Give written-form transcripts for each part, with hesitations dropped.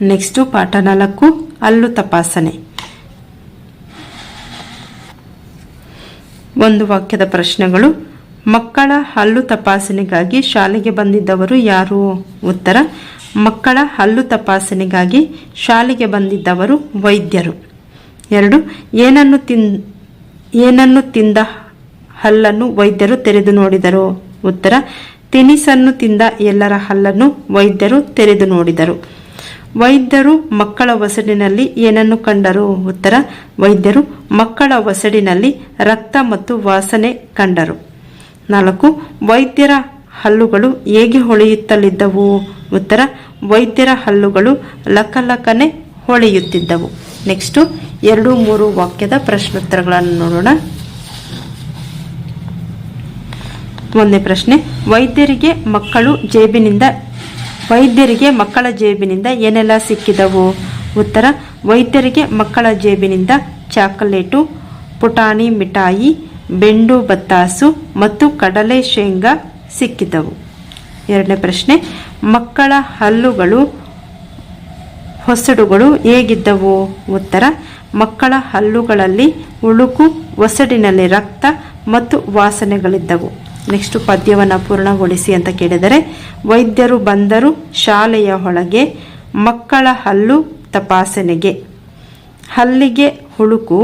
Next ಪಾಠ 4 ಹಲ್ಲು ತಪಾಸಣೆ. ಒಂದು ವಾಕ್ಯದ ಪ್ರಶ್ನೆಗಳು. ಮಕ್ಕಳ ಹಲ್ಲು ತಪಾಸಣೆಗಾಗಿ ಶಾಲೆಗೆ ಬಂದಿದ್ದವರು ಯಾರು? ಉತ್ತರ: ಮಕ್ಕಳ ಹಲ್ಲು ತಪಾಸಣೆಗಾಗಿ ಶಾಲೆಗೆ ಬಂದಿದ್ದವರು ವೈದ್ಯರು. 2. ಏನನ್ನು ತಿಂದ ಹಲ್ಲನ್ನು ವೈದ್ಯರು ತೆರೆದು ನೋಡಿದರು? ಉತ್ತರ: ತಿನಿಸನ್ನು ತಿಂದ ಎಲ್ಲರ ಹಲ್ಲನ್ನು ವೈದ್ಯರು ತೆರೆದು ನೋಡಿದರು. ವೈದ್ಯರು ಮಕ್ಕಳ ಒಸಡಿನಲ್ಲಿ ಏನನ್ನು ಕಂಡರು? ಉತ್ತರ: ವೈದ್ಯರು ಮಕ್ಕಳ ಒಸಡಿನಲ್ಲಿ ರಕ್ತ ಮತ್ತು ವಾಸನೆ ಕಂಡರು. 4. ವೈದ್ಯರ ಹಲ್ಲುಗಳು ಹೇಗೆ ಹೊಳೆಯುತ್ತಲಿದ್ದವು? ಉತ್ತರ: ವೈದ್ಯರ ಹಲ್ಲುಗಳು ಲಕಲಕನೆ ಹೊಳೆಯುತ್ತಿದ್ದವು. ನೆಕ್ಸ್ಟು 2-3 ವಾಕ್ಯದ ಪ್ರಶ್ನೋತ್ತರಗಳನ್ನು ನೋಡೋಣ. ಒಂದನೇ ಪ್ರಶ್ನೆ. ವೈದ್ಯರಿಗೆ ಮಕ್ಕಳ ಜೇಬಿನಿಂದ ಏನೆಲ್ಲ ಸಿಕ್ಕಿದವು? ಉತ್ತರ: ವೈದ್ಯರಿಗೆ ಮಕ್ಕಳ ಜೇಬಿನಿಂದ ಚಾಕೊಲೇಟು, ಪುಟಾಣಿ ಮಿಠಾಯಿ, ಬೆಂಡು ಬತ್ತಾಸು ಮತ್ತು ಕಡಲೆ ಶೇಂಗಾ ಸಿಕ್ಕಿದವು. 2ನೇ ಪ್ರಶ್ನೆ. ಮಕ್ಕಳ ಹಲ್ಲುಗಳು ಹೊಸಡುಗಳು ಹೇಗಿದ್ದವು? ಉತ್ತರ: ಮಕ್ಕಳ ಹಲ್ಲುಗಳಲ್ಲಿ ಉಳುಕು, ಒಸಡಿನಲ್ಲಿ ರಕ್ತ ಮತ್ತು ವಾಸನೆಗಳಿದ್ದವು. ನೆಕ್ಸ್ಟ್ ಪದ್ಯವನ್ನು ಪೂರ್ಣಗೊಳಿಸಿ ಅಂತ ಕೇಳಿದರೆ, ವೈದ್ಯರು ಬಂದರು ಶಾಲೆಯ ಒಳಗೆ, ಮಕ್ಕಳ ಹಲ್ಲು ತಪಾಸಣೆಗೆ, ಹಲ್ಲಿಗೆ ಹುಳುಕು,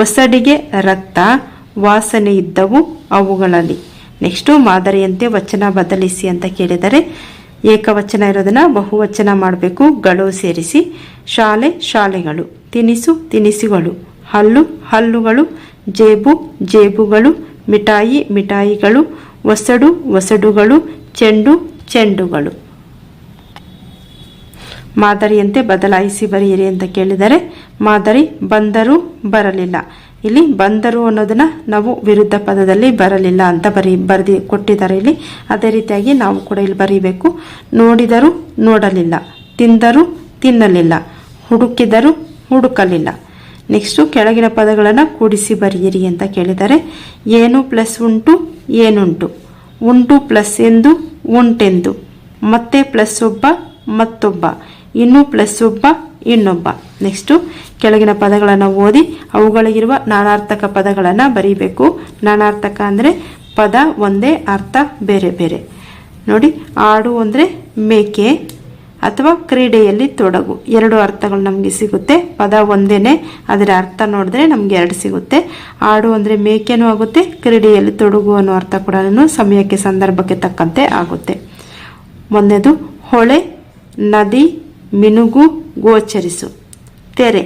ಒಸಡಿಗೆ ರಕ್ತ, ವಾಸನೆ ಇದ್ದವು ಅವುಗಳಲ್ಲಿ. ನೆಕ್ಸ್ಟು ಮಾದರಿಯಂತೆ ವಚನ ಬದಲಿಸಿ ಅಂತ ಕೇಳಿದರೆ, ಏಕವಚನ ಇರೋದನ್ನ ಬಹುವಚನ ಮಾಡಬೇಕು, ಗಳು ಸೇರಿಸಿ. ಶಾಲೆ ಶಾಲೆಗಳು, ತಿನಿಸು ತಿನಿಸುಗಳು, ಹಲ್ಲು ಹಲ್ಲುಗಳು, ಜೇಬು ಜೇಬುಗಳು, ಮಿಠಾಯಿ ಮಿಠಾಯಿಗಳು, ಒಸಡು ಒಸಡುಗಳು, ಚೆಂಡು ಚೆಂಡುಗಳು. ಮಾದರಿಯಂತೆ ಬದಲಾಯಿಸಿ ಬರೆಯಿರಿ ಅಂತ ಕೇಳಿದರೆ, ಮಾದರಿ ಬಂದರು ಬರಲಿಲ್ಲ. ಇಲ್ಲಿ ಬಂದರು ಅನ್ನೋದನ್ನ ನಾವು ವಿರುದ್ಧ ಪದದಲ್ಲಿ ಬರಲಿಲ್ಲ ಅಂತ ಬರೆದು ಕೊಟ್ಟಿದ್ದಾರೆ ಇಲ್ಲಿ. ಅದೇ ರೀತಿಯಾಗಿ ನಾವು ಕೂಡ ಇಲ್ಲಿ ಬರೀಬೇಕು. ನೋಡಿದರು ನೋಡಲಿಲ್ಲ, ತಿಂದರು ತಿನ್ನಲಿಲ್ಲ, ಹುಡುಕಿದರು ಹುಡುಕಲಿಲ್ಲ. ನೆಕ್ಸ್ಟು ಕೆಳಗಿನ ಪದಗಳನ್ನು ಕೂಡಿಸಿ ಬರೆಯಿರಿ ಅಂತ ಕೇಳಿದರೆ, ಏನು ಪ್ಲಸ್ ಉಂಟು ಏನುಂಟು, ಉಂಟು ಪ್ಲಸ್ ಎಂದು ಉಂಟೆಂದು, ಮತ್ತೆ ಪ್ಲಸ್ ಒಬ್ಬ ಮತ್ತೊಬ್ಬ, ಇನ್ನು ಪ್ಲಸ್ ಒಬ್ಬ ಇನ್ನೊಬ್ಬ. ನೆಕ್ಸ್ಟು ಕೆಳಗಿನ ಪದಗಳನ್ನು ಓದಿ ಅವುಗಳಿಗಿರುವ ನಾನಾರ್ಥಕ ಪದಗಳನ್ನು ಬರೀಬೇಕು. ನಾನಾರ್ಥಕ ಅಂದರೆ ಪದ ಒಂದೇ, ಅರ್ಥ ಬೇರೆ ಬೇರೆ. ನೋಡಿ, ಆಡು ಅಂದರೆ ಮೇಕೆ ಅಥವಾ ಕ್ರೀಡೆಯಲ್ಲಿ ತೊಡಗು, 2 ಅರ್ಥಗಳು ನಮಗೆ ಸಿಗುತ್ತೆ. ಪದ ಒಂದೇನೆ, ಅದರ ಅರ್ಥ ನೋಡಿದ್ರೆ ನಮಗೆ 2 ಸಿಗುತ್ತೆ. ಆಡು ಅಂದರೆ ಮೇಕೆನೂ ಆಗುತ್ತೆ, ಕ್ರೀಡೆಯಲ್ಲಿ ತೊಡಗು ಅನ್ನೋ ಅರ್ಥ ಕೂಡ ಸಮಯಕ್ಕೆ ಸಂದರ್ಭಕ್ಕೆ ತಕ್ಕಂತೆ ಆಗುತ್ತೆ. ಮೊದಲನೇದು ಹೊಳೆ, ನದಿ, ಮಿನುಗು, ಗೋಚರಿಸು. ತೆರೆ,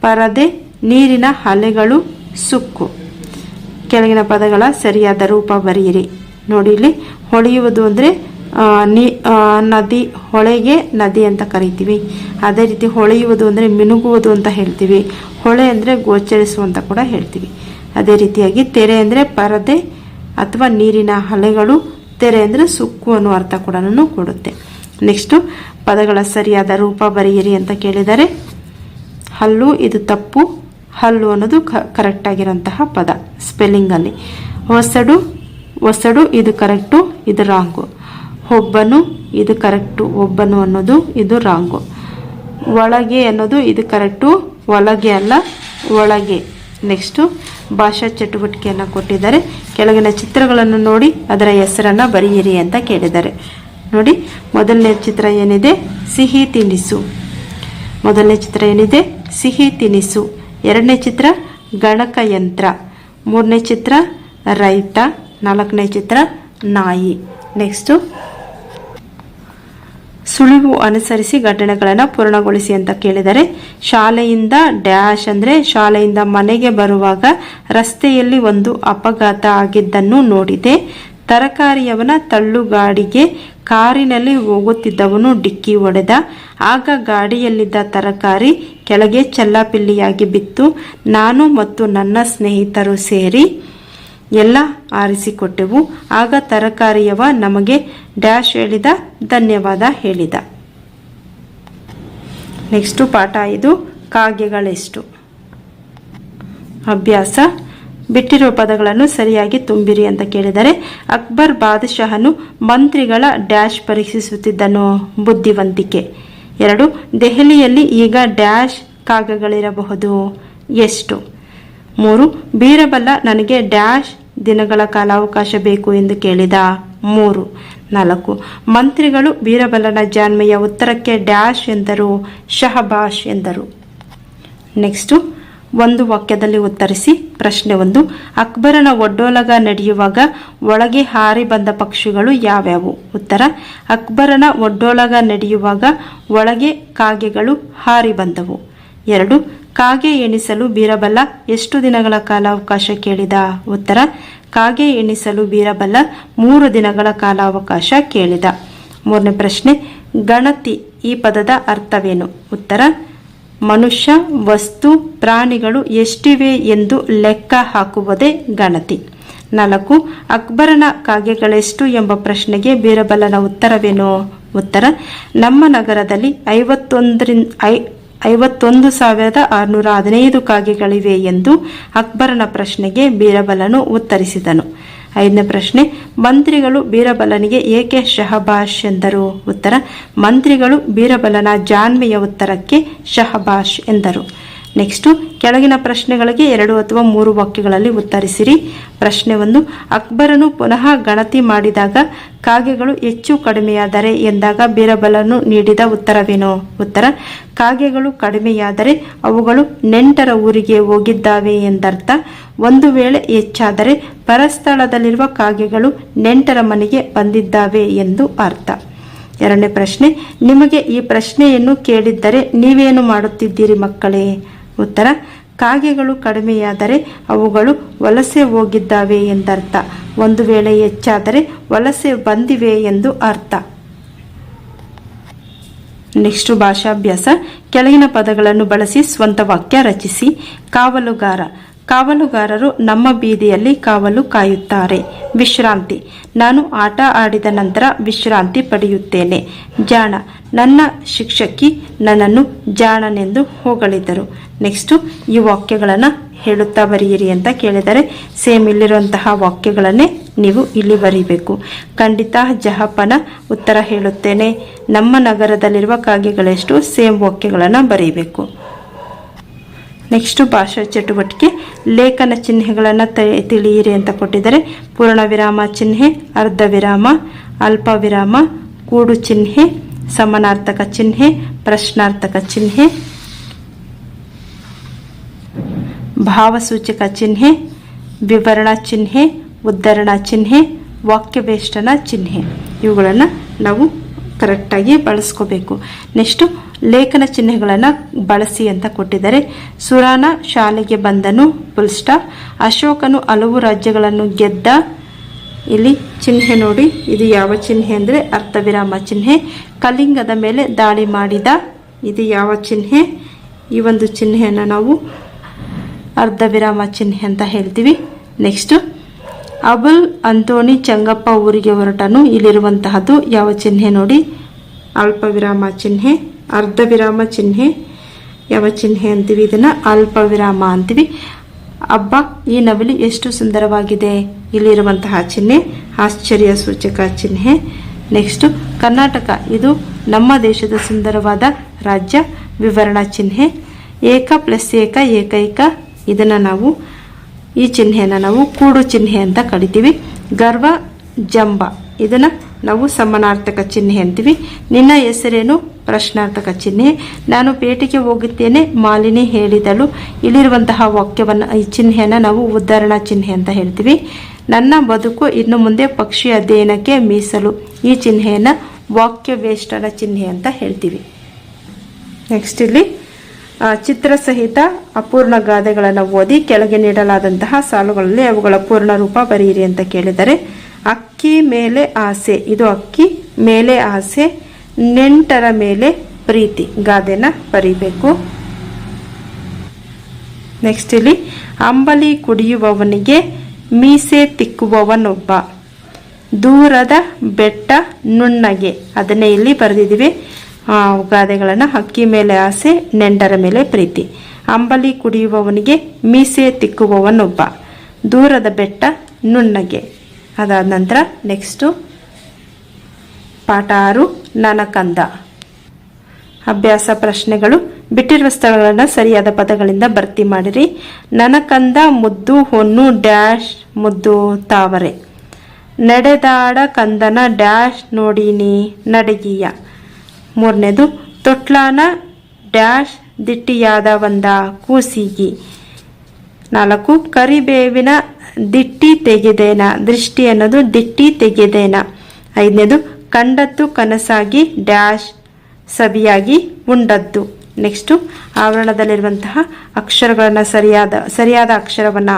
ಪರದೆ, ನೀರಿನ ಅಲೆಗಳು, ಸುಕ್ಕು. ಕೆಳಗಿನ ಪದಗಳ ಸರಿಯಾದ ರೂಪ ಬರೆಯಿರಿ. ನೋಡಿ, ಇಲ್ಲಿ ಹೊಳೆಯುವುದು ಅಂದರೆ ನದಿ, ಹೊಳೆಗೆ ನದಿ ಅಂತ ಕರಿತೀವಿ. ಅದೇ ರೀತಿ ಹೊಳೆಯುವುದು ಅಂದರೆ ಮಿನುಗುವುದು ಅಂತ ಹೇಳ್ತೀವಿ. ಹೊಳೆ ಅಂದರೆ ಗೋಚರಿಸು ಅಂತ ಕೂಡ ಹೇಳ್ತೀವಿ. ಅದೇ ರೀತಿಯಾಗಿ ತೆರೆ ಅಂದರೆ ಪರದೆ ಅಥವಾ ನೀರಿನ ಅಲೆಗಳು, ತೆರೆ ಅಂದರೆ ಸುಕ್ಕು ಅನ್ನೋ ಅರ್ಥ ಕೂಡ ಕೊಡುತ್ತೆ. ನೆಕ್ಸ್ಟು ಪದಗಳ ಸರಿಯಾದ ರೂಪ ಬರೆಯಿರಿ ಅಂತ ಕೇಳಿದರೆ, ಹಲ್ಲು ಇದು ತಪ್ಪು, ಹಲ್ಲು ಅನ್ನೋದು ಕರೆಕ್ಟ್ ಆಗಿರೋಂತಹ ಪದ ಸ್ಪೆಲ್ಲಿಂಗಲ್ಲಿ. ಒಸಡು ಇದು ಕರೆಕ್ಟು, ಇದು ರಾಂಗು. ಒಬ್ಬನು ಇದು ಕರೆಕ್ಟು, ಒಬ್ಬನು ಅನ್ನೋದು ಇದು ರಾಂಗು. ಒಳಗೆ ಅನ್ನೋದು ಇದು ಕರೆಕ್ಟು, ಒಳಗೆ ಅಲ್ಲ ಒಳಗೆ. ನೆಕ್ಸ್ಟು ಭಾಷಾ ಚಟುವಟಿಕೆಯನ್ನು ಕೊಟ್ಟಿದ್ದಾರೆ. ಕೆಳಗಿನ ಚಿತ್ರಗಳನ್ನು ನೋಡಿ ಅದರ ಹೆಸರನ್ನು ಬರೆಯಿರಿ ಅಂತ ಕೇಳಿದ್ದಾರೆ. ನೋಡಿ, ಮೊದಲನೇ ಚಿತ್ರ ಏನಿದೆ, ಸಿಹಿ ತಿನಿಸು. ಮೊದಲನೇ ಚಿತ್ರ ಏನಿದೆ, ಸಿಹಿ ತಿನಿಸು. 2ನೇ ಚಿತ್ರ ಗಣಕಯಂತ್ರ. 3ನೇ ಚಿತ್ರ ರೈತ. 4ನೇ ಚಿತ್ರ ನಾಯಿ. ನೆಕ್ಸ್ಟು ಸುಳಿವು ಅನುಸರಿಸಿ ಘಟನೆಗಳನ್ನು ಪೂರ್ಣಗೊಳಿಸಿ ಅಂತ ಕೇಳಿದರೆ, ಶಾಲೆಯಿಂದ ಡ್ಯಾಶ್ ಅಂದರೆ ಶಾಲೆಯಿಂದ ಮನೆಗೆ ಬರುವಾಗ ರಸ್ತೆಯಲ್ಲಿ ಒಂದು ಅಪಘಾತ ಆಗಿದ್ದನ್ನು ನೋಡಿದೆ. ತರಕಾರಿಯವನ ತಳ್ಳುಗಾಡಿಗೆ ಕಾರಿನಲ್ಲಿ ಹೋಗುತ್ತಿದ್ದವನು ಡಿಕ್ಕಿ ಹೊಡೆದ. ಆಗ ಗಾಡಿಯಲ್ಲಿದ್ದ ತರಕಾರಿ ಕೆಳಗೆ ಚೆಲ್ಲಾಪಿಲ್ಲಿಯಾಗಿ ಬಿತ್ತು. ನಾನು ಮತ್ತು ನನ್ನ ಸ್ನೇಹಿತರು ಸೇರಿ ಎಲ್ಲ ಆರಿಸಿಕೊಟ್ಟೆವು. ಆಗ ತರಕಾರಿಯವ ನಮಗೆ ಡ್ಯಾಶ್ ಹೇಳಿದ, ಧನ್ಯವಾದ ಹೇಳಿದ. ನೆಕ್ಸ್ಟು ಪಾಠ 5 ಕಾಗೆಗಳೆಷ್ಟು. ಅಭ್ಯಾಸ, ಬಿಟ್ಟಿರುವ ಪದಗಳನ್ನು ಸರಿಯಾಗಿ ತುಂಬಿರಿ ಅಂತ ಕೇಳಿದರೆ, ಅಕ್ಬರ್ ಬಾದಶಾಹನು ಮಂತ್ರಿಗಳ ಡ್ಯಾಶ್ ಪರೀಕ್ಷಿಸುತ್ತಿದ್ದನು, ಬುದ್ಧಿವಂತಿಕೆ. 2. ದೆಹಲಿಯಲ್ಲಿ ಈಗ ಡ್ಯಾಶ್ ಕಾಗೆಗಳಿರಬಹುದು, ಎಷ್ಟು? 3. ಬೀರಬಲ ನನಗೆ ಡ್ಯಾಶ್ ದಿನಗಳ ಕಾಲಾವಕಾಶ ಬೇಕು ಎಂದು ಕೇಳಿದ, 3. 4. ಮಂತ್ರಿಗಳು ಬೀರಬಲನ ಜಾಣ್ಮೆಯ ಉತ್ತರಕ್ಕೆ ಡ್ಯಾಶ್ ಎಂದರು, ಶಹಬಾಷ್ ಎಂದರು. ನೆಕ್ಸ್ಟು ಒಂದು ವಾಕ್ಯದಲ್ಲಿ ಉತ್ತರಿಸಿ. ಪ್ರಶ್ನೆ 1. ಅಕ್ಬರನ ಒಡ್ಡೋಲಗ ನಡೆಯುವಾಗ ಒಳಗೆ ಹಾರಿ ಬಂದ ಪಕ್ಷಿಗಳು ಯಾವ್ಯಾವು? ಉತ್ತರ: ಅಕ್ಬರನ ಒಡ್ಡೋಲಗ ನಡೆಯುವಾಗ ಒಳಗೆ ಕಾಗೆಗಳು ಹಾರಿ ಬಂದವು. 2. ಕಾಗೆ ಎಣಿಸಲು ಬೀರಬಲ ಎಷ್ಟು ದಿನಗಳ ಕಾಲಾವಕಾಶ ಕೇಳಿದ? ಉತ್ತರ: ಕಾಗೆ ಎಣಿಸಲು ಬೀರಬಲ 3 ದಿನಗಳ ಕಾಲಾವಕಾಶ ಕೇಳಿದ. 3ನೇ ಪ್ರಶ್ನೆ, ಗಣತಿ ಈ ಪದದ ಅರ್ಥವೇನು? ಉತ್ತರ: ಮನುಷ್ಯ, ವಸ್ತು, ಪ್ರಾಣಿಗಳು ಎಷ್ಟಿವೆ ಎಂದು ಲೆಕ್ಕ ಹಾಕುವುದೇ ಗಣತಿ. 4. ಅಕ್ಬರನ ಕಾಗೆಗಳೆಷ್ಟು ಎಂಬ ಪ್ರಶ್ನೆಗೆ ಬೀರಬಲನ ಉತ್ತರವೇನು? ಉತ್ತರ: ನಮ್ಮ ನಗರದಲ್ಲಿ 51,615 ಕಾಗೆಗಳಿವೆ ಎಂದು ಅಕ್ಬರನ ಪ್ರಶ್ನೆಗೆ ಬೀರಬಲನು ಉತ್ತರಿಸಿದನು. 5ನೇ ಪ್ರಶ್ನೆ, ಮಂತ್ರಿಗಳು ಬೀರಬಲನಿಗೆ ಏಕೆ ಶಹಬಾಷ್ ಎಂದರು? ಉತ್ತರ: ಮಂತ್ರಿಗಳು ಬೀರಬಲನ ಜಾಣ್ಮೆಯ ಉತ್ತರಕ್ಕೆ ಶಹಬಾಷ್ ಎಂದರು. ನೆಕ್ಸ್ಟು ಕೆಳಗಿನ ಪ್ರಶ್ನೆಗಳಿಗೆ 2 ಅಥವಾ 3 ವಾಕ್ಯಗಳಲ್ಲಿ ಉತ್ತರಿಸಿರಿ. ಪ್ರಶ್ನೆ 1. ಅಕ್ಬರನು ಪುನಃ ಗಣತಿ ಮಾಡಿದಾಗ ಕಾಗೆಗಳು ಹೆಚ್ಚು ಕಡಿಮೆಯಾದರೆ ಎಂದಾಗ ಬೀರಬಲನು ನೀಡಿದ ಉತ್ತರವೇನು? ಉತ್ತರ: ಕಾಗೆಗಳು ಕಡಿಮೆಯಾದರೆ ಅವುಗಳು ನೆಂಟರ ಊರಿಗೆ ಹೋಗಿದ್ದಾವೆ ಎಂದರ್ಥ. ಒಂದು ವೇಳೆ ಹೆಚ್ಚಾದರೆ ಪರಸ್ಥಳದಲ್ಲಿರುವ ಕಾಗೆಗಳು ನೆಂಟರ ಮನೆಗೆ ಬಂದಿದ್ದಾವೆ ಎಂದು ಅರ್ಥ. 2ನೇ ಪ್ರಶ್ನೆ, ನಿಮಗೆ ಈ ಪ್ರಶ್ನೆಯನ್ನು ಕೇಳಿದ್ದರೆ ನೀವೇನು ಮಾಡುತ್ತಿದ್ದೀರಿ ಮಕ್ಕಳೇ? ಉತ್ತರ: ಕಾಗೆಗಳು ಕಡಿಮೆಯಾದರೆ ಅವುಗಳು ವಲಸೆ ಹೋಗಿದ್ದಾವೆ ಎಂದರ್ಥ. ಒಂದು ವೇಳೆ ಹೆಚ್ಚಾದರೆ ವಲಸೆ ಬಂದಿವೆ ಎಂದು ಅರ್ಥ. ನೆಕ್ಸ್ಟ್ ಭಾಷಾಭ್ಯಾಸ. ಕೆಳಗಿನ ಪದಗಳನ್ನು ಬಳಸಿ ಸ್ವಂತ ವಾಕ್ಯ ರಚಿಸಿ. ಕಾವಲುಗಾರ. ಕಾವಲುಗಾರರು ನಮ್ಮ ಬೀದಿಯಲ್ಲಿ ಕಾವಲು ಕಾಯುತ್ತಾರೆ. ವಿಶ್ರಾಂತಿ. ನಾನು ಆಟ ಆಡಿದ ನಂತರ ವಿಶ್ರಾಂತಿ ಪಡೆಯುತ್ತೇನೆ. ಜಾಣ. ನನ್ನ ಶಿಕ್ಷಕಿ ನನ್ನನ್ನು ಜಾಣನೆಂದು ಹೊಗಳಿದರು. ನೆಕ್ಸ್ಟು ಈ ವಾಕ್ಯಗಳನ್ನು ಹೇಳುತ್ತಾ ಬರೆಯಿರಿ ಅಂತ ಕೇಳಿದರೆ ಸೇಮ್ ಇಲ್ಲಿರುವಂತಹ ವಾಕ್ಯಗಳನ್ನೇ ನೀವು ಇಲ್ಲಿ ಬರೀಬೇಕು. ಖಂಡಿತ ಜಹಪನ ಉತ್ತರ ಹೇಳುತ್ತೇನೆ. ನಮ್ಮ ನಗರದಲ್ಲಿರುವ ಕಾಗೆಗಳೆಷ್ಟು? ಸೇಮ್ ವಾಕ್ಯಗಳನ್ನು ಬರೀಬೇಕು. ನೆಕ್ಸ್ಟು ಭಾಷಾ ಚಟುವಟಿಕೆ. ಲೇಖನ ಚಿಹ್ನೆಗಳನ್ನು ತಿಳಿಯಿರಿ ಅಂತ ಕೊಟ್ಟಿದ್ದಾರೆ. ಪೂರ್ಣ ವಿರಾಮ ಚಿಹ್ನೆ, ಅರ್ಧ ವಿರಾಮ, ಅಲ್ಪ ವಿರಾಮ, ಕೂಡು ಚಿಹ್ನೆ, ಸಮಾನಾರ್ಥಕ ಚಿಹ್ನೆ, ಪ್ರಶ್ನಾರ್ಥಕ ಚಿಹ್ನೆ, ಭಾವಸೂಚಕ ಚಿಹ್ನೆ, ವಿವರಣ ಚಿಹ್ನೆ, ಉದ್ಧರಣ ಚಿಹ್ನೆ, ವಾಕ್ಯವೇಷ್ಟನ ಚಿಹ್ನೆ. ಇವುಗಳನ್ನು ನಾವು ಕರೆಕ್ಟಾಗಿ ಬಳಸ್ಕೋಬೇಕು. ನೆಕ್ಸ್ಟು ಲೇಖನ ಚಿಹ್ನೆಗಳನ್ನು ಬಳಸಿ ಅಂತ ಕೊಟ್ಟಿದ್ದಾರೆ. ಸುರಾನ ಶಾಲೆಗೆ ಬಂದನು, ಫುಲ್ ಸ್ಟಾಪ್. ಅಶೋಕನು ಹಲವು ರಾಜ್ಯಗಳನ್ನು ಗೆದ್ದ. ಇಲ್ಲಿ ಚಿಹ್ನೆ ನೋಡಿ, ಇದು ಯಾವ ಚಿಹ್ನೆ ಅಂದರೆ ಅರ್ಧ ವಿರಾಮ ಚಿಹ್ನೆ. ಕಲಿಂಗದ ಮೇಲೆ ದಾಳಿ ಮಾಡಿದ. ಇದು ಯಾವ ಚಿಹ್ನೆ? ಈ ಒಂದು ಚಿಹ್ನೆಯನ್ನು ನಾವು ಅರ್ಧ ವಿರಾಮ ಚಿಹ್ನೆ ಅಂತ ಹೇಳ್ತೀವಿ. ನೆಕ್ಸ್ಟು ಅಬುಲ್ ಅಂತೋಣಿ ಚಂಗಪ್ಪ ಊರಿಗೆ ಹೊರಟನು. ಇಲ್ಲಿರುವಂತಹದ್ದು ಯಾವ ಚಿಹ್ನೆ ನೋಡಿ? ಅಲ್ಪ ವಿರಾಮ ಚಿಹ್ನೆ. ಅರ್ಧ ವಿರಾಮ ಚಿಹ್ನೆ ಯಾವ ಚಿಹ್ನೆ ಅಂತೀವಿ? ಇದನ್ನು ಅಲ್ಪ ವಿರಾಮ ಅಂತೀವಿ. ಅಬ್ಬಾ ಈ ನವಿಲು ಎಷ್ಟು ಸುಂದರವಾಗಿದೆ. ಇಲ್ಲಿರುವಂತಹ ಚಿಹ್ನೆ ಆಶ್ಚರ್ಯ ಸೂಚಕ ಚಿಹ್ನೆ. ನೆಕ್ಸ್ಟು ಕರ್ನಾಟಕ, ಇದು ನಮ್ಮ ದೇಶದ ಸುಂದರವಾದ ರಾಜ್ಯ. ವಿವರಣ ಚಿಹ್ನೆ. ಏಕ ಪ್ಲಸ್ ಏಕ ಏಕೈಕ. ಇದನ್ನು ನಾವು ಈ ಚಿಹ್ನೆಯನ್ನು ನಾವು ಕೂಡು ಚಿಹ್ನೆ ಅಂತ ಕರಿತೀವಿ. ಗರ್ವ ಜಂಬ, ಇದನ್ನು ನಾವು ಸಮಾನಾರ್ಥಕ ಚಿಹ್ನೆ ಅಂತೀವಿ. ನಿನ್ನ ಹೆಸರೇನು? ಪ್ರಶ್ನಾರ್ಥಕ ಚಿಹ್ನೆ. ನಾನು ಪೇಟೆಗೆ ಹೋಗುತ್ತೇನೆ, ಮಾಲಿನಿ ಹೇಳಿದಳು. ಇಲ್ಲಿರುವಂತಹ ವಾಕ್ಯವನ್ನು, ಈ ಚಿಹ್ನೆಯನ್ನು ನಾವು ಉದ್ಧರಣ ಚಿಹ್ನೆ ಅಂತ ಹೇಳ್ತೀವಿ. ನನ್ನ ಬದುಕು ಇನ್ನು ಮುಂದೆ ಪಕ್ಷಿ ಅಧ್ಯಯನಕ್ಕೆ ಮೀಸಲು. ಈ ಚಿಹ್ನೆಯನ್ನು ವಾಕ್ಯವೇಷ್ಟನ ಚಿಹ್ನೆ ಅಂತ ಹೇಳ್ತೀವಿ. ನೆಕ್ಸ್ಟ್ ಇಲ್ಲಿ ಚಿತ್ರಸಹಿತ ಅಪೂರ್ಣ ಗಾದೆಗಳನ್ನು ಓದಿ ಕೆಳಗೆ ನೀಡಲಾದಂತಹ ಸಾಲುಗಳಲ್ಲಿ ಅವುಗಳ ಪೂರ್ಣ ರೂಪ ಬರೆಯಿರಿ ಅಂತ ಕೇಳಿದರೆ, ಅಕ್ಕಿ ಮೇಲೆ ಆಸೆ, ಇದು ಅಕ್ಕಿ ಮೇಲೆ ಆಸೆ, ನೆಂಟರ ಮೇಲೆ ಪ್ರೀತಿ. ಗಾದೆನ ಬರೀಬೇಕು. ನೆಕ್ಸ್ಟ್ ಇಲ್ಲಿ ಅಂಬಲಿ ಕುಡಿಯುವವನಿಗೆ ಮೀಸೆ ತಿಕ್ಕುವವನೊಬ್ಬ, ದೂರದ ಬೆಟ್ಟ ನುಣ್ಣಗೆ. ಅದನ್ನೇ ಇಲ್ಲಿ ಬರೆದಿದ್ದೀವಿ ಗಾದೆಗಳನ್ನು. ಅಕ್ಕಿ ಮೇಲೆ ಆಸೆ, ನೆಂಟರ ಮೇಲೆ ಪ್ರೀತಿ. ಅಂಬಲಿ ಕುಡಿಯುವವನಿಗೆ ಮೀಸೆ ತಿಕ್ಕುವವನೊಬ್ಬ, ದೂರದ ಬೆಟ್ಟ ನುಣ್ಣಗೆ. ಅದಾದ ನಂತರ ನೆಕ್ಸ್ಟು ಪಾಠ 6 ನನಕಂದ. ಅಭ್ಯಾಸ ಪ್ರಶ್ನೆಗಳು. ಬಿಟ್ಟಿರುವ ಸ್ಥಳಗಳನ್ನು ಸರಿಯಾದ ಪದಗಳಿಂದ ಭರ್ತಿ ಮಾಡಿರಿ. ನನ್ನ ಕಂದ ಮುದ್ದು ಹೊನ್ನು ಡ್ಯಾಶ್ ಮುದ್ದು ತಾವರೆ. ನಡೆದಾಡ ಕಂದನ ಡ್ಯಾಶ್ ನೋಡಿನಿ ನಡಗಿಯ. ಮೂರನೇದು ತೊಟ್ಲಾನ ಡ್ಯಾಶ್ ದಿಟ್ಟಿಯಾದ ಒಂದ ಕೂಸಿಗಿ. 4 ಕರಿಬೇವಿನ ದಿಟ್ಟಿ ತೆಗೆದೇನ. ದೃಷ್ಟಿ ಅನ್ನೋದು ದಿಟ್ಟಿ ತೆಗೆದೇನ. 5ನೇದು ಕಂಡದ್ದು ಕನಸಾಗಿ ಡ್ಯಾಶ್ ಸವಿಯಾಗಿ ಉಂಡದ್ದು. ನೆಕ್ಸ್ಟು ಆವರಣದಲ್ಲಿರುವಂತಹ ಅಕ್ಷರಗಳನ್ನು ಸರಿಯಾದ ಅಕ್ಷರವನ್ನು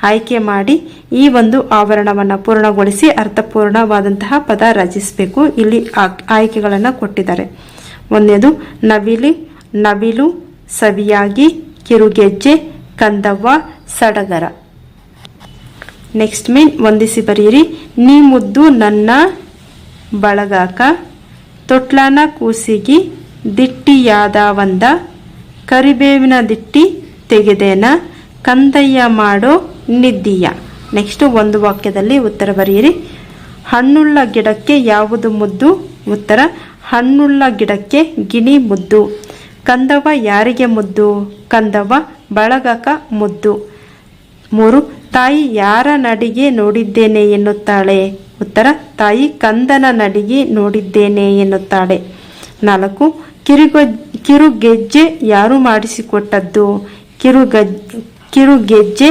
ಆಯ್ಕೆ ಮಾಡಿ ಈ ಒಂದು ಆವರಣವನ್ನು ಪೂರ್ಣಗೊಳಿಸಿ ಅರ್ಥಪೂರ್ಣವಾದಂತಹ ಪದ ರಚಿಸಬೇಕು. ಇಲ್ಲಿ ಆಯ್ಕೆಗಳನ್ನು ಕೊಟ್ಟಿದ್ದಾರೆ. 1ನೇದು ನವಿಲು ಸವಿಯಾಗಿ ಕಿರುಗೆಜ್ಜೆ ಕಂದವ್ವ ಸಡಗರ. ನೆಕ್ಸ್ಟ್ ಹೊಂದಿಸಿ ಬರೆಯಿರಿ. ನೀ ಮುದ್ದು ನನ್ನ ಬಳಗಾಕ. ತೊಟ್ಲಾನ ಕೂಸಿಗಿ ದಿಟ್ಟಿಯಾದ ಒಂದ. ಕರಿಬೇವಿನ ದಿಟ್ಟಿ ತೆಗೆದೇನ. ಕಂದಯ್ಯ ಮಾಡೋ ನಿದ್ದಿಯ. ನೆಕ್ಸ್ಟ್ ಒಂದು ವಾಕ್ಯದಲ್ಲಿ ಉತ್ತರ ಬರೆಯಿರಿ. ಹಣ್ಣುಳ್ಳ ಗಿಡಕ್ಕೆ ಯಾವುದು ಮುದ್ದು? ಉತ್ತರ ಹಣ್ಣುಳ್ಳ ಗಿಡಕ್ಕೆ ಗಿಣಿ ಮುದ್ದು. ಕಂದವ್ವ ಯಾರಿಗೆ ಮುದ್ದು? ಕಂದವ್ವ ಬಳಗಕ ಮುದ್ದು. 3 ತಾಯಿ ಯಾರ ನಡಿಗೆ ನೋಡಿದ್ದೇನೆ ಎನ್ನುತ್ತಾಳೆ? ಉತ್ತರ ತಾಯಿ ಕಂದನ ನಡಿಗೆ ನೋಡಿದ್ದೇನೆ ಎನ್ನುತ್ತಾಳೆ. 4 ಕಿರುಗೆಜ್ಜೆ ಯಾರು ಮಾಡಿಸಿಕೊಟ್ಟದ್ದು? ಕಿರುಗೆಜ್ಜೆ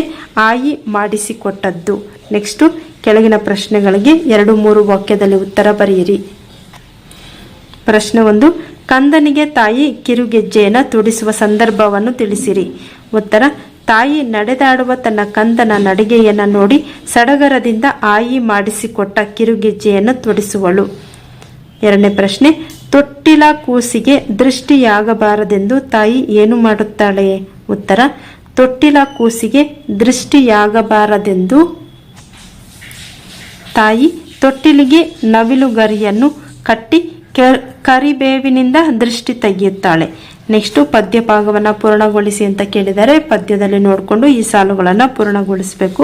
ಆಯಿ ಮಾಡಿಸಿಕೊಟ್ಟದ್ದು. ನೆಕ್ಸ್ಟು ಕೆಳಗಿನ ಪ್ರಶ್ನೆಗಳಿಗೆ 2-3 ವಾಕ್ಯದಲ್ಲಿ ಉತ್ತರ ಬರೆಯಿರಿ. ಪ್ರಶ್ನೆ 1, ಕಂದನಿಗೆ ತಾಯಿ ಕಿರುಗೆಜ್ಜೆಯನ್ನು ತೊಡಿಸುವ ಸಂದರ್ಭವನ್ನು ತಿಳಿಸಿರಿ. ಉತ್ತರ ತಾಯಿ ನಡೆದಾಡುವ ತನ್ನ ಕಂದನ ನಡಿಗೆಯನ್ನು ನೋಡಿ ಸಡಗರದಿಂದ ಆಯಿ ಮಾಡಿಸಿಕೊಟ್ಟ ಕಿರುಗೆಜ್ಜೆಯನ್ನು ತೊಡಿಸುವಳು. 2ನೇ ಪ್ರಶ್ನೆ, ತೊಟ್ಟಿಲ ಕೂಸಿಗೆ ದೃಷ್ಟಿಯಾಗಬಾರದೆಂದು ತಾಯಿ ಏನು ಮಾಡುತ್ತಾಳೆ? ಉತ್ತರ ತೊಟ್ಟಿಲ ಕೂಸಿಗೆ ದೃಷ್ಟಿಯಾಗಬಾರದೆಂದು ತಾಯಿ ತೊಟ್ಟಿಲಿಗೆ ನವಿಲುಗರಿಯನ್ನು ಕಟ್ಟಿ ಕರಿಬೇವಿನಿಂದ ದೃಷ್ಟಿ ತೆಗೆಯುತ್ತಾಳೆ. ನೆಕ್ಸ್ಟು ಪದ್ಯ ಭಾಗವನ್ನು ಪೂರ್ಣಗೊಳಿಸಿ ಅಂತ ಕೇಳಿದರೆ ಪದ್ಯದಲ್ಲಿ ನೋಡಿಕೊಂಡು ಈ ಸಾಲುಗಳನ್ನು ಪೂರ್ಣಗೊಳಿಸಬೇಕು.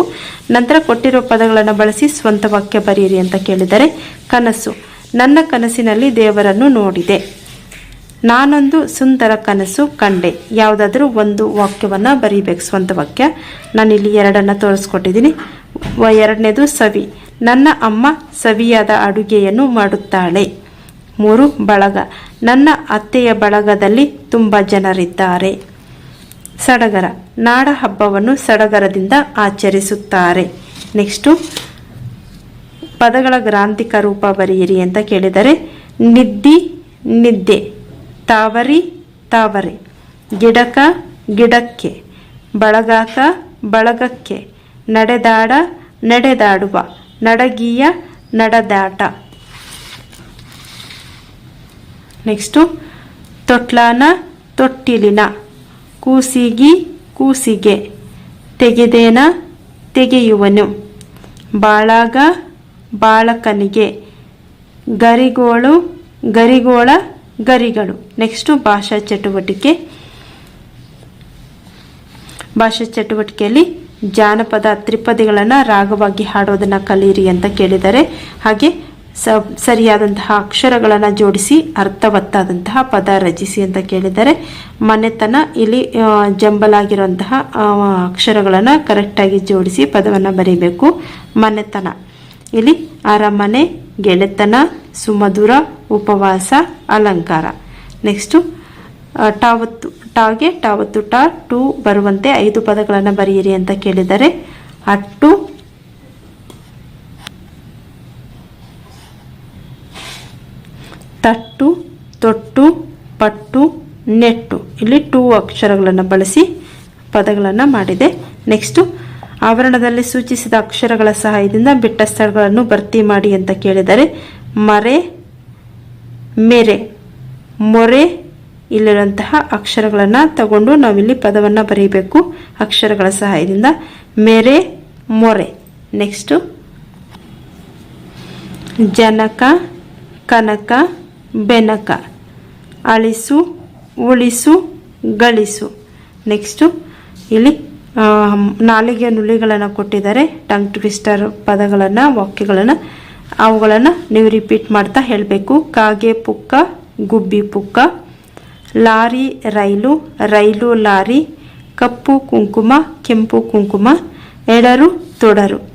ನಂತರ ಕೊಟ್ಟಿರೋ ಪದಗಳನ್ನು ಬಳಸಿ ಸ್ವಂತ ವಾಕ್ಯ ಬರೆಯಿರಿ ಅಂತ ಕೇಳಿದರೆ ಕನಸು. ನನ್ನ ಕನಸಿನಲ್ಲಿ ದೇವರನ್ನು ನೋಡಿದೆ. ನಾನೊಂದು ಸುಂದರ ಕನಸು ಕಂಡೆ. ಯಾವುದಾದ್ರೂ ಒಂದು ವಾಕ್ಯವನ್ನು ಬರೀಬೇಕು, ಸ್ವಂತ ವಾಕ್ಯ. ನಾನಿಲ್ಲಿ 2 ತೋರಿಸ್ಕೊಟ್ಟಿದ್ದೀನಿ. 2ನೇದು ಸವಿ. ನನ್ನ ಅಮ್ಮ ಸವಿಯಾದ ಅಡುಗೆಯನ್ನು ಮಾಡುತ್ತಾಳೆ. 3 ಬಳಗ. ನನ್ನ ಅತ್ತೆಯ ಬಳಗದಲ್ಲಿ ತುಂಬ ಜನರಿದ್ದಾರೆ. ಸಡಗರ. ನಾಡ ಹಬ್ಬವನ್ನು ಸಡಗರದಿಂದ ಆಚರಿಸುತ್ತಾರೆ. ನೆಕ್ಸ್ಟು ಪದಗಳ ಗ್ರಾಂಥಿಕ ರೂಪ ಬರೆಯಿರಿ ಅಂತ ಕೇಳಿದರೆ ನಿದ್ದೆ. ತಾವರಿ ತಾವರೆ. ಗಿಡಕ ಗಿಡಕ್ಕೆ. ಬಳಗಾಕ ಬಳಗಕ್ಕೆ. ನಡೆದಾಡುವ. ನಡಗೀಯ ನಡೆದಾಟ. ನೆಕ್ಸ್ಟು ತೊಟ್ಲಾನ ತೊಟ್ಟಿಲಿನ. ಕೂಸಿಗೆ. ತೆಗೆದೇನ ತೆಗೆಯುವನು. ಬಾಳಾಗ ಬಾಳಕನಿಗೆ. ಗರಿಗೋಳ ಗರಿಗಳು. ನೆಕ್ಸ್ಟು ಭಾಷಾ ಚಟುವಟಿಕೆಯಲ್ಲಿ ಜಾನಪದ ತ್ರಿಪದಿಗಳನ್ನು ರಾಗವಾಗಿ ಹಾಡೋದನ್ನು ಕಲಿಯಿರಿ ಅಂತ ಕೇಳಿದ್ದಾರೆ. ಹಾಗೆ ಸರಿಯಾದಂತಹ ಅಕ್ಷರಗಳನ್ನು ಜೋಡಿಸಿ ಅರ್ಥವತ್ತಾದಂತಹ ಪದ ರಚಿಸಿ ಅಂತ ಕೇಳಿದ್ದಾರೆ. ಮನೆತನ, ಇಲ್ಲಿ ಜಂಬಲಾಗಿರುವಂತಹ ಅಕ್ಷರಗಳನ್ನು ಕರೆಕ್ಟಾಗಿ ಜೋಡಿಸಿ ಪದವನ್ನು ಬರೀಬೇಕು. ಮನೆತನ, ಇಲ್ಲಿ ಅರಮನೆ, ಗೆಳೆತನ, ಸುಮಧುರ, ಉಪವಾಸ, ಅಲಂಕಾರ. ನೆಕ್ಸ್ಟು ಟಾಗೆ ಟಾವತ್ತು ಟು ಬರುವಂತೆ 5 ಪದಗಳನ್ನು ಬರೆಯಿರಿ ಅಂತ ಕೇಳಿದ್ದಾರೆ. ಅಟ್ಟು, ತಟ್ಟು, ತೊಟ್ಟು, ಪಟ್ಟು, ನೆಟ್ಟು. ಇಲ್ಲಿ 2 ಅಕ್ಷರಗಳನ್ನು ಬಳಸಿ ಪದಗಳನ್ನು ಮಾಡಿದೆ. ನೆಕ್ಸ್ಟು ಆವರಣದಲ್ಲಿ ಸೂಚಿಸಿದ ಅಕ್ಷರಗಳ ಸಹಾಯದಿಂದ ಬಿಟ್ಟ ಸ್ಥಳಗಳನ್ನು ಭರ್ತಿ ಮಾಡಿ ಅಂತ ಕೇಳಿದರೆ ಮರೆ, ಮೆರೆ, ಮೊರೆ. ಇಲ್ಲಿರುವಂತಹ ಅಕ್ಷರಗಳನ್ನು ತಗೊಂಡು ನಾವಿಲ್ಲಿ ಪದವನ್ನು ಬರೀಬೇಕು ಅಕ್ಷರಗಳ ಸಹಾಯದಿಂದ. ಮೆರೆ, ಮೊರೆ. ನೆಕ್ಸ್ಟು ಜನಕ, ಕನಕ, ಬೆನಕ. ಅಳಿಸು, ಉಳಿಸು, ಗಳಿಸು. ನೆಕ್ಸ್ಟು ಇಲ್ಲಿ ನಾಲಿಗೆ ನುಲಿಗಳನ್ನು ಕೊಟ್ಟಿದ್ದಾರೆ. ಟಂಗ್ ಟ್ವಿಸ್ಟರ್ ಪದಗಳನ್ನು, ವಾಕ್ಯಗಳನ್ನು, ಅವುಗಳನ್ನು ನೀವು ರಿಪೀಟ್ ಮಾಡ್ತಾ ಹೇಳಬೇಕು. ಕಾಗೆ ಪುಕ್ಕ, ಗುಬ್ಬಿ ಪುಕ್ಕ. ಲಾರಿ ರೈಲು, ರೈಲು ಲಾರಿ, ಕಪ್ಪು ಕುಂಕುಮ, ಕೆಂಪು ಕುಂಕುಮ, ಎಡರು ತೊಡರು.